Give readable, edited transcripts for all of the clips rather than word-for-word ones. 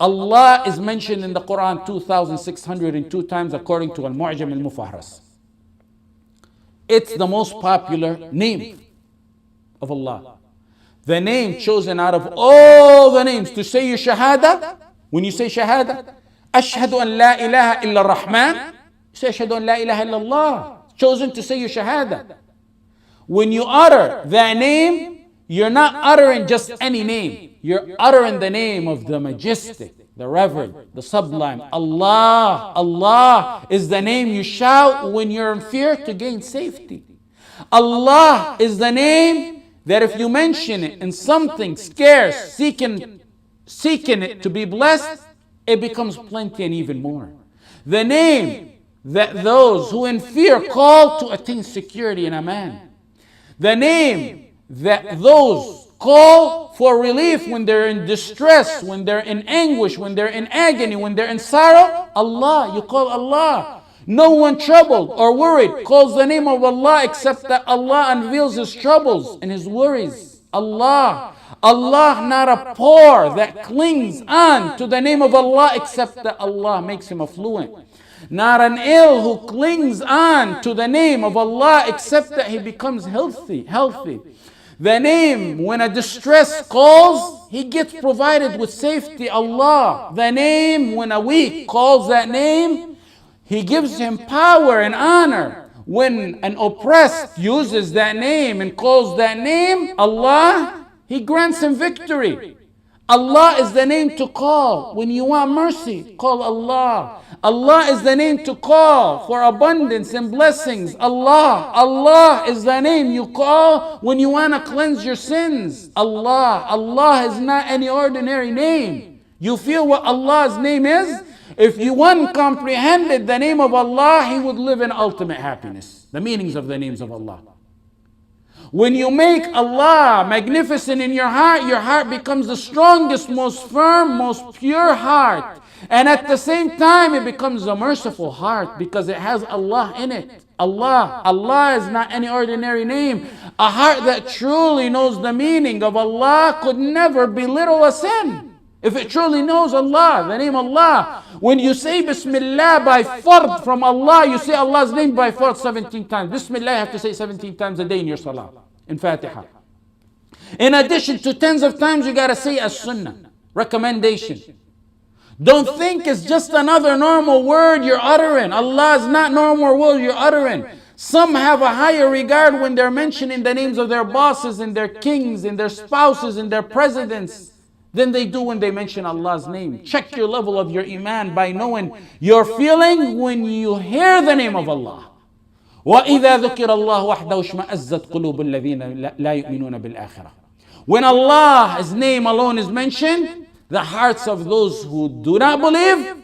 Allah is mentioned in the Qur'an 2,602 times according to Al-Mu'jam al-Mufahras. It's the most popular name of Allah. The name chosen out of all the names to say your shahada. When you say shahada, Ashhadu an la ilaha illa ar-Rahman, you say Ashhadu an la ilaha illa Allah. Chosen to say your shahada. When you utter that name, you're not uttering just any name. You're uttering the name of the majestic, the reverend, the sublime. Allah. Allah is the name you shout when you're in fear to gain safety. Allah is the name that if you mention it in something scarce, seeking it to be blessed, it becomes plenty and even more. The name that those who in fear call to attain security and aman. The name that those call for relief when they're in distress, when they're in anguish, when they're in agony, when they're in sorrow. Allah, you call Allah. No one troubled or worried calls the name of Allah except that Allah unveils his troubles and his worries. Allah. Allah, not a poor that clings on to the name of Allah except that Allah makes him affluent. Not an ill who clings on to the name of Allah except that he becomes healthy. The name, when a distress calls, he gets provided with safety. Allah. The name, when a weak calls that name, he gives him power and honor. When an oppressed uses that name and calls that name, Allah, he grants him victory. Allah is the name to call. When you want mercy, call Allah. Allah is the name to call for abundance and blessings. Allah. Allah is the name you call when you want to cleanse your sins. Allah. Allah is not any ordinary name. You feel what Allah's name is? If you one comprehended the name of Allah, he would live in ultimate happiness. The meanings of the names of Allah. When you make Allah magnificent in your heart becomes the strongest, most firm, most pure heart. And at the same time, it becomes a merciful heart because it has Allah in it. Allah. Allah is not any ordinary name. A heart that truly knows the meaning of Allah could never belittle a sin. If it truly knows Allah, the name Allah. When you say Bismillah by fard from Allah, you say Allah's name by fard 17 times. Bismillah you have to say 17 times a day in your salah, in Fatiha. In addition to tens of times you gotta say as-sunnah, recommendation. Don't think it's just another normal word you're uttering. Allah is not normal word you're uttering. Some have a higher regard when they're mentioning the names of their bosses and their kings and their spouses and their presidents than they do when they mention Allah's name. Check your level of your iman by knowing your feeling when you hear the name of Allah. وَإِذَا ذُكِرَ اللَّهُ وَحْدَهُ اشْمَأَزَّتْ قُلُوبُ الَّذِينَ لَا يُؤْمِنُونَ بِالْآخِرَةِ. When Allah's name alone is mentioned, the hearts of those who do not believe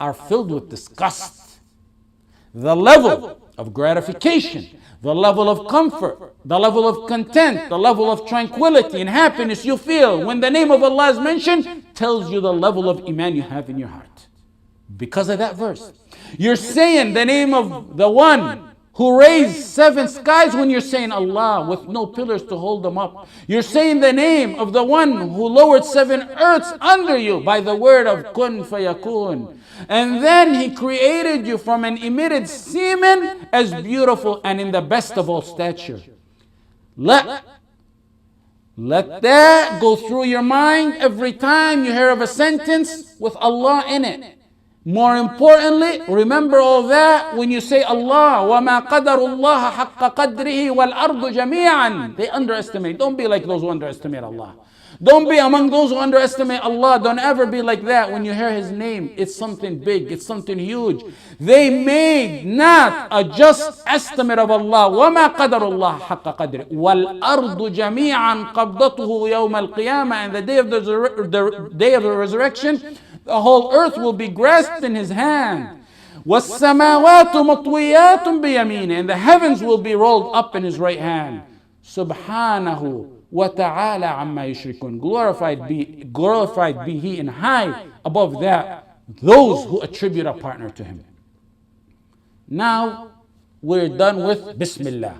are filled with disgust. The level of gratification, the level of comfort, the level of content, the level of tranquility and happiness you feel when the name of Allah is mentioned tells you the level of iman you have in your heart. Because of that verse. You're saying the name of the one who raised 7 skies when you're saying Allah with no pillars to hold them up. You're saying the name of the one who lowered 7 earths under you by the word of kun fayakun. And then he created you from an emitted semen as beautiful and in the best of all stature. Let that go through your mind every time you hear of a sentence with Allah in it. More importantly, remember all that when you say Allah. وَمَا قَدَرُ اللَّهَ حَقَّ قَدْرِهِ وَالْأَرْضُ جَمِيعًا. They underestimate. Don't be like those who underestimate Allah. Don't be among those who underestimate Allah. Don't ever be like that when you hear His name. It's something big. It's something huge. They made not a just estimate of Allah. وَمَا قَدَرُ اللَّهَ حَقَّ قَدْرِهِ وَالْأَرْضُ جَمِيعًا قَبْضَتُهُ يَوْمَ الْقِيَامَةِ. And the day of the resurrection, the whole earth will be grasped in His hand. وَالسَّمَاوَاتُ مَطْوِيَّاتٌ بِيَمِينِهِ. And the heavens will be rolled up in His right hand. Subhanahu wa ta'ala amma yushrikun. Glorified be He and high above that those who attribute a partner to Him. Now we're done with Bismillah.